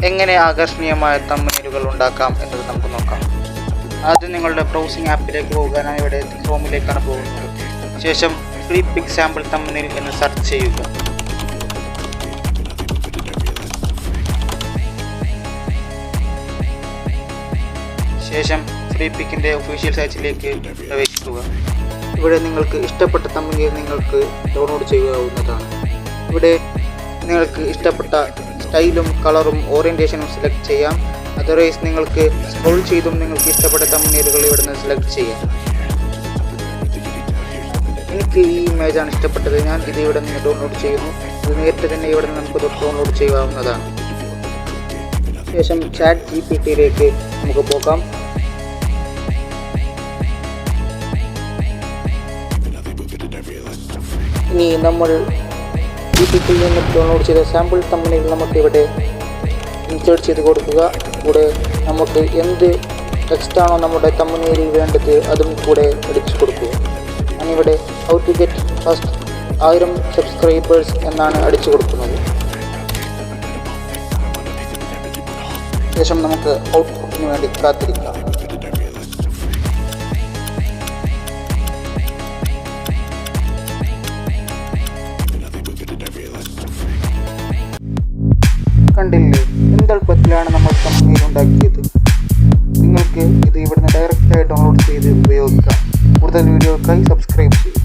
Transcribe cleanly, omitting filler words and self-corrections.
എങ്ങനെ ആകർഷണീയമായ തമ്പനെയിലുകൾ ഉണ്ടാക്കാം എന്നത് നമുക്ക് നോക്കാം. ആദ്യം നിങ്ങളുടെ ബ്രൗസിംഗ് ആപ്പിലേക്ക് പോകാനായി ഇവിടെ ക്രോമിലേക്കാണ് പോകുന്നത്. ശേഷം ഫ്രീ പിക് സാമ്പിൾ തമ്പനെയിൽ എന്ന് സെർച്ച് ചെയ്യുക. ശേഷം ഫ്രീ പിക്കിൻ്റെ ഒഫീഷ്യൽ സൈറ്റിലേക്ക് പ്രവേശിക്കുക. ഇവിടെ നിങ്ങൾക്ക് ഇഷ്ടപ്പെട്ട തമ്പനെയിൽ നിങ്ങൾക്ക് ഡൗൺലോഡ് ചെയ്യാവുന്നതാണ്. ഇവിടെ നിങ്ങൾക്ക് ഇഷ്ടപ്പെട്ട സ്റ്റൈലും കളറും ഓറിയൻറ്റേഷനും സെലക്ട് ചെയ്യാം. അതർവൈസ് നിങ്ങൾക്ക് സ്ക്രോൾ ചെയ്തും നിങ്ങൾക്ക് ഇഷ്ടപ്പെട്ട തമ്പനെയിലുകൾ ഇവിടെ നിന്ന് സെലക്ട് ചെയ്യാം. എനിക്ക് ഈ ഇമേജാണ് ഇഷ്ടപ്പെട്ടത്. ഞാൻ ഇത് ഇവിടെ നിന്ന് ഡൗൺലോഡ് ചെയ്യുന്നു. ഇത് നേരിട്ട് തന്നെ ഇവിടെ നിന്ന് നമുക്ക് ഡൗൺലോഡ് ചെയ്യാവുന്നതാണ്. ശേഷം ചാറ്റ് ജിപിടിയിലേക്ക് നമുക്ക് പോകാം. ഇനി നമ്മൾ ജിപിടിയിൽ നിന്ന് ഡൗൺലോഡ് ചെയ്ത സാമ്പിൾ തമ്പനെയിൽ നമുക്ക് ഇവിടെ ഇൻസേർട്ട് ചെയ്ത് കൊടുക്കുക. കൂടെ നമുക്ക് എന്ത് ടെക്സ്റ്റാണോ നമ്മുടെ തമ്പനെയിലിൽ വേണ്ടത് അതും കൂടെ അടിച്ചു കൊടുക്കുക. ഞാനിവിടെ how to get first 1000 subscribers എന്നാണ് അടിച്ചു കൊടുക്കുന്നത്. ശേഷം നമുക്ക് ഔട്ട്പുട്ടിന് വേണ്ടി കാത്തിരിക്കാം. കണ്ടില്ലേ, എന്തെളുപ്പത്തിലാണ് നമ്മൾ തമ്പനെയിൽ ഉണ്ടാക്കിയത്. നിങ്ങൾക്ക് ഇത് ഇവിടുന്ന് ഡയറക്റ്റായി ഡൗൺലോഡ് ചെയ്ത് ഉപയോഗിക്കാം. കൂടുതൽ വീഡിയോകൾക്കായി സബ്സ്ക്രൈബ് ചെയ്യും.